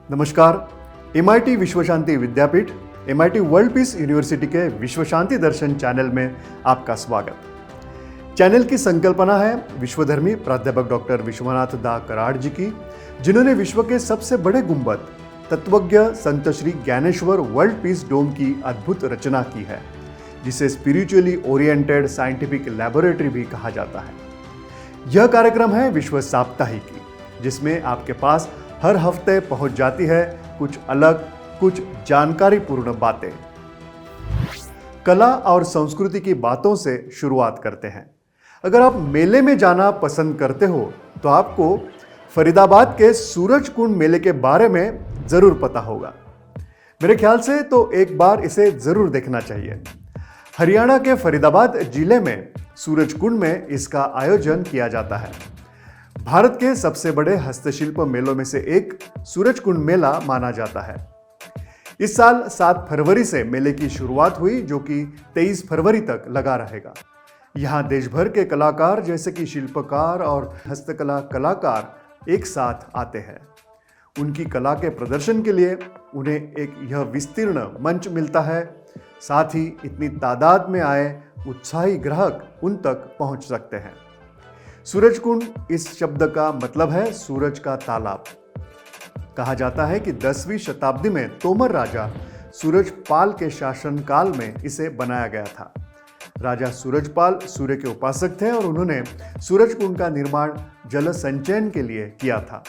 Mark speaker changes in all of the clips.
Speaker 1: नमस्कार। MIT विश्व शांति विद्यापीठ, MIT world peace university के विश्व शांति दर्शन चैनल में आपका स्वागत। चैनल की संकल्पना है विश्वधर्मी प्राध्यापक डॉक्टर विश्वनाथ दा कराड़ जी की, जिन्होंने विश्व के सबसे बड़े गुंबद तत्वज्ञ संत श्री ज्ञानेश्वर वर्ल्ड पीस डोम की अद्भुत रचना की है, जिसे स्पिरिचुअली ओरिएंटेड साइंटिफिक लैबोरेटरी भी कहा जाता है। यह कार्यक्रम है विश्व साप्ताहिकी, जिसमें आपके पास हर हफ्ते पहुंच जाती है कुछ अलग, कुछ जानकारीपूर्ण बातें। कला और संस्कृति की बातों से शुरुआत करते हैं। अगर आप मेले में जाना पसंद करते हो तो आपको फरीदाबाद के सूरज कुंड मेले के बारे में जरूर पता होगा। मेरे ख्याल से तो एक बार इसे जरूर देखना चाहिए। हरियाणा के फरीदाबाद जिले में सूरज कुंड में इसका आयोजन किया जाता है। भारत के सबसे बड़े हस्तशिल्प मेलों में से एक सूरज कुंड मेला माना जाता है। इस साल 7 फरवरी से मेले की शुरुआत हुई, जो कि 23 फरवरी तक लगा रहेगा। यहाँ देश भर के कलाकार जैसे कि शिल्पकार और हस्तकला कलाकार एक साथ आते हैं। उनकी कला के प्रदर्शन के लिए उन्हें एक यह विस्तीर्ण मंच मिलता है। साथ ही इतनी तादाद में आए उत्साही ग्राहक उन तक पहुंच सकते हैं। सूरज कुंड इस शब्द का मतलब है सूरज का तालाब। कहा जाता है कि 10वीं शताब्दी में तोमर राजा सूरजपाल के शासनकाल में इसे बनाया गया था। राजा सूरजपाल सूर्य के उपासक थे और उन्होंने सूरज कुंड का निर्माण जल संचयन के लिए किया था।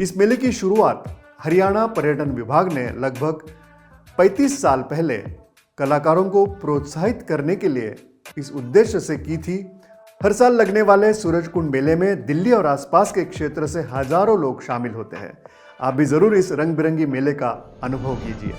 Speaker 1: इस मेले की शुरुआत हरियाणा पर्यटन विभाग ने लगभग 35 साल पहले कलाकारों को प्रोत्साहित करने के लिए इस उद्देश्य से की थी। हर साल लगने वाले सूरज कुंड मेले में दिल्ली और आसपास के क्षेत्र से हजारों लोग शामिल होते हैं। आप भी जरूर इस रंग बिरंगी मेले का अनुभव कीजिए।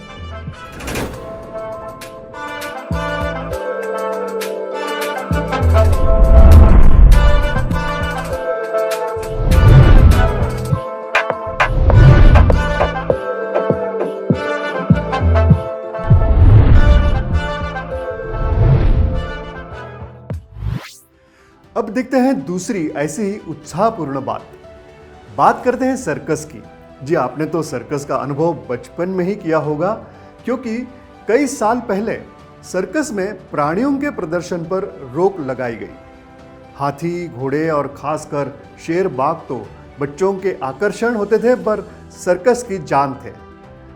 Speaker 1: अब देखते हैं दूसरी ऐसी ही उत्साहपूर्ण बात करते हैं सर्कस की। जी, आपने तो सर्कस का अनुभव बचपन में ही किया होगा, क्योंकि कई साल पहले सर्कस में प्राणियों के प्रदर्शन पर रोक लगाई गई। हाथी, घोड़े और खासकर शेर, बाघ तो बच्चों के आकर्षण होते थे, पर सर्कस की जान थे।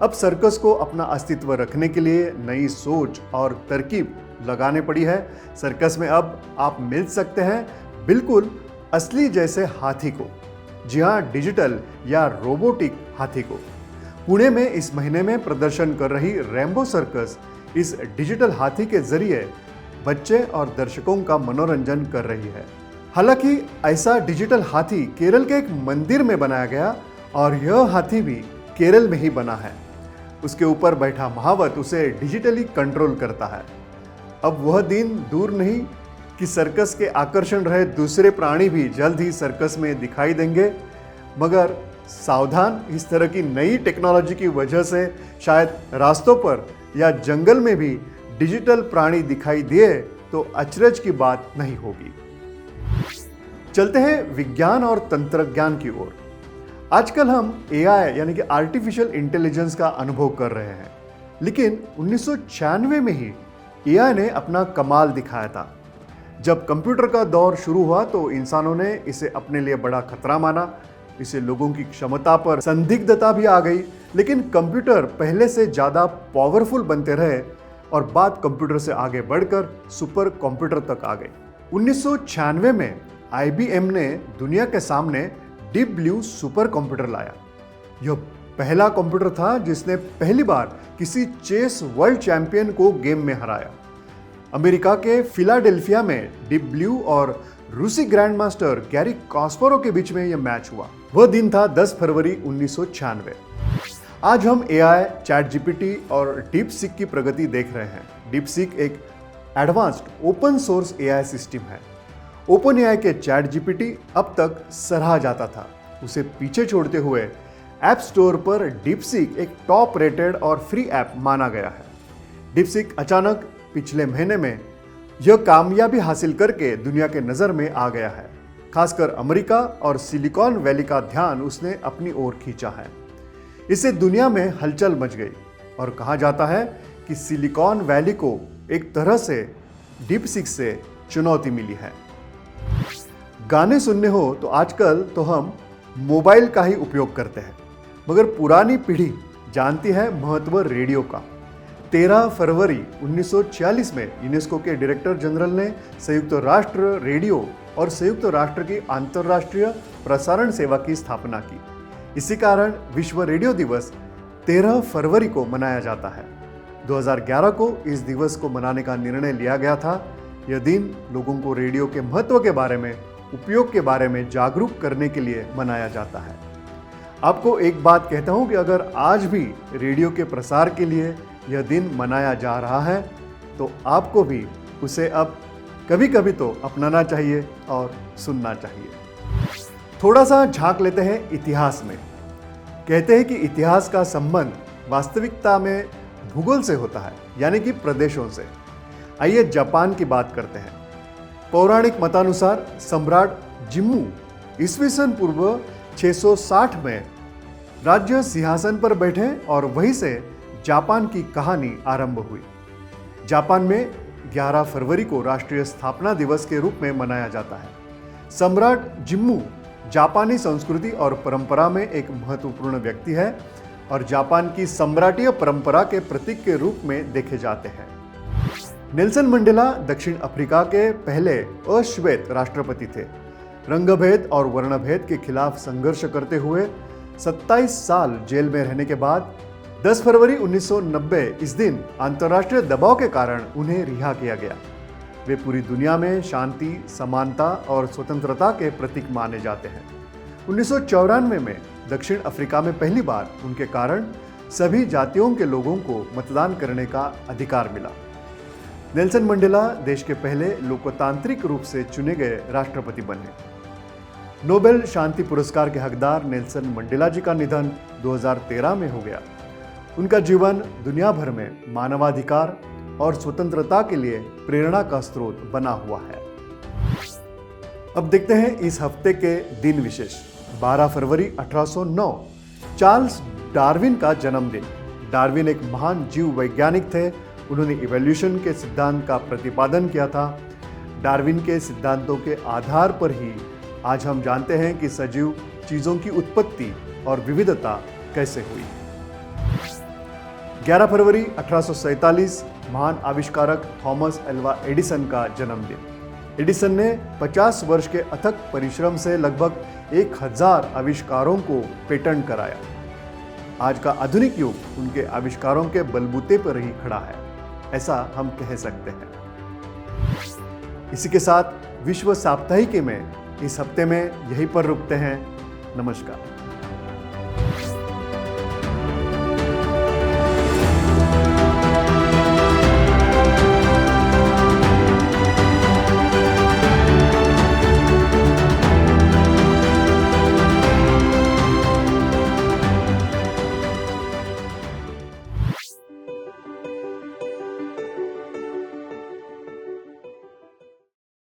Speaker 1: अब सर्कस को अपना अस्तित्व रखने के लिए नई सोच और तरकीब लगाने पड़ी है। सर्कस में अब आप मिल सकते हैं बिल्कुल असली जैसे हाथी को। जी हाँ, डिजिटल या रोबोटिक हाथी को। पुणे में इस महीने में प्रदर्शन कर रही रेम्बो सर्कस इस डिजिटल हाथी के जरिए बच्चे और दर्शकों का मनोरंजन कर रही है। हालांकि ऐसा डिजिटल हाथी केरल के एक मंदिर में बनाया गया और यह हाथी भी केरल में ही बना है। उसके ऊपर बैठा महावत उसे डिजिटली कंट्रोल करता है। अब वह दिन दूर नहीं कि सर्कस के आकर्षण रहे दूसरे प्राणी भी जल्द ही सर्कस में दिखाई देंगे। मगर सावधान, इस तरह की नई टेक्नोलॉजी की वजह से शायद रास्तों पर या जंगल में भी डिजिटल प्राणी दिखाई दिए तो अचरज की बात नहीं होगी। चलते हैं विज्ञान और तंत्रज्ञान की ओर। आजकल हम AI यानी कि आर्टिफिशियल इंटेलिजेंस का अनुभव कर रहे हैं, लेकिन 1996 में ही AI ने अपना कमाल दिखाया था। जब कंप्यूटर का दौर शुरू हुआ तो इंसानों ने इसे अपने लिए बड़ा खतरा माना। इसे लोगों की क्षमता पर संदिग्धता भी आ गई, लेकिन कंप्यूटर पहले से ज़्यादा पावरफुल बनते रहे और बात कंप्यूटर से आगे बढ़कर सुपर कंप्यूटर तक आ गई। 1996 में IBM ने दुनिया के सामने डीप ब्लू सुपर कंप्यूटर लाया। यह पहला कंप्यूटर था जिसने पहली बार किसी चेस वर्ल्ड चैंपियन को गेम में हराया। अमेरिका के फिलाडेल्फिया में डीप ब्लू और रूसी ग्रैंड मास्टर गैरी कास्परोव के बीच में यह मैच हुआ। वह दिन था 10 फरवरी 1996। आज हम AI, ChatGPT और DeepSeek की प्रगति देख रहे हैं। DeepSeek एक advanced open source AI system है। OpenAI के ChatGPT अब तक सराहा जाता था। उसे पीछे छोड़ते हुए ऐप स्टोर पर DeepSeek एक टॉप रेटेड और फ्री ऐप माना गया है। DeepSeek अचानक पिछले महीने में यह कामयाबी हासिल करके दुनिया के नज़र में आ गया है। खासकर अमेरिका और सिलिकॉन वैली का ध्यान उसने अपनी ओर खींचा है। इससे दुनिया में हलचल मच गई और कहा जाता है कि सिलिकॉन वैली को एक तरह से डीप सिक से चुनौती मिली है। गाने सुनने हो तो आजकल तो हम मोबाइल का ही उपयोग करते हैं, मगर पुरानी पीढ़ी जानती है महत्व रेडियो का। 13 फरवरी 1946 में यूनेस्को के डायरेक्टर जनरल ने संयुक्त राष्ट्र रेडियो और संयुक्त राष्ट्र की अंतर्राष्ट्रीय प्रसारण सेवा की स्थापना की। इसी कारण विश्व रेडियो दिवस 13 फरवरी को मनाया जाता है। 2011 को इस दिवस को मनाने का निर्णय लिया गया था। यह दिन लोगों को रेडियो के महत्व के बारे में, उपयोग के बारे में जागरूक करने के लिए मनाया जाता है। आपको एक बात कहता हूं कि अगर आज भी रेडियो के प्रसार के लिए यह दिन मनाया जा रहा है तो आपको भी उसे अब कभी कभी तो अपनाना चाहिए और सुनना चाहिए। थोड़ा सा झांक लेते हैं इतिहास में। कहते हैं कि इतिहास का संबंध वास्तविकता में भूगोल से होता है, यानी कि प्रदेशों से। आइए जापान की बात करते हैं। पौराणिक मतानुसार सम्राट जिम्मू ईस्वी सन पूर्व 660 में राज्य सिंहासन पर बैठे और वहीं से जापान की कहानी आरंभ हुई। जापान में 11 फरवरी को राष्ट्रीय स्थापना दिवस के रूप में मनाया जाता है। सम्राट जिम्मू जापानी संस्कृति और परंपरा में एक महत्वपूर्ण व्यक्ति है और जापान की सम्राटीय परंपरा के प्रतीक के रूप में देखे जाते हैं। नेल्सन मंडेला दक्षिण अफ्रीका के पहले अश्वेत राष्ट्रपति थे। रंगभेद और वर्णभेद के खिलाफ संघर्ष करते हुए 27 साल जेल में रहने के बाद 10 फरवरी 1990 इस दिन अंतर्राष्ट्रीय दबाव के कारण उन्हें रिहा किया गया। वे पूरी दुनिया में शांति, समानता और स्वतंत्रता के प्रतीक माने जाते हैं। 1994 में दक्षिण अफ्रीका में पहली बार उनके कारण सभी जातियों के लोगों को मतदान करने का अधिकार मिला। नेल्सन मंडेला देश के पहले लोकतांत्रिक रूप से चुने गए राष्ट्रपति बने। नोबेल शांति पुरस्कार के हकदार नेल्सन मंडेला जी का निधन 2013 में हो गया। उनका जीवन दुनिया भर में मानवाधिकार और स्वतंत्रता के लिए प्रेरणा का स्रोत बना हुआ है। अब देखते हैं इस हफ्ते के दिन विशेष। 12 फरवरी 1809 चार्ल्स डार्विन का जन्मदिन। डार्विन एक महान जीव वैज्ञानिक थे। उन्होंने इवोल्यूशन के सिद्धांत का प्रतिपादन किया था। डार्विन के सिद्धांतों के आधार पर ही आज हम जानते हैं कि सजीव चीजों की उत्पत्ति और विविधता कैसे हुई। 11 फरवरी 1847 महान आविष्कारक थॉमस एल्वा एडिसन का जन्मदिन। एडिसन ने 50 वर्ष के अथक परिश्रम से लगभग 1000 आविष्कारों को पेटेंट कराया। आज का आधुनिक युग उनके आविष्कारों के बलबूते पर ही खड़ा है, ऐसा हम कह सकते हैं। इसी के साथ विश्व साप्ताहिकी में इस हफ्ते में यहीं पर रुकते हैं। नमस्कार।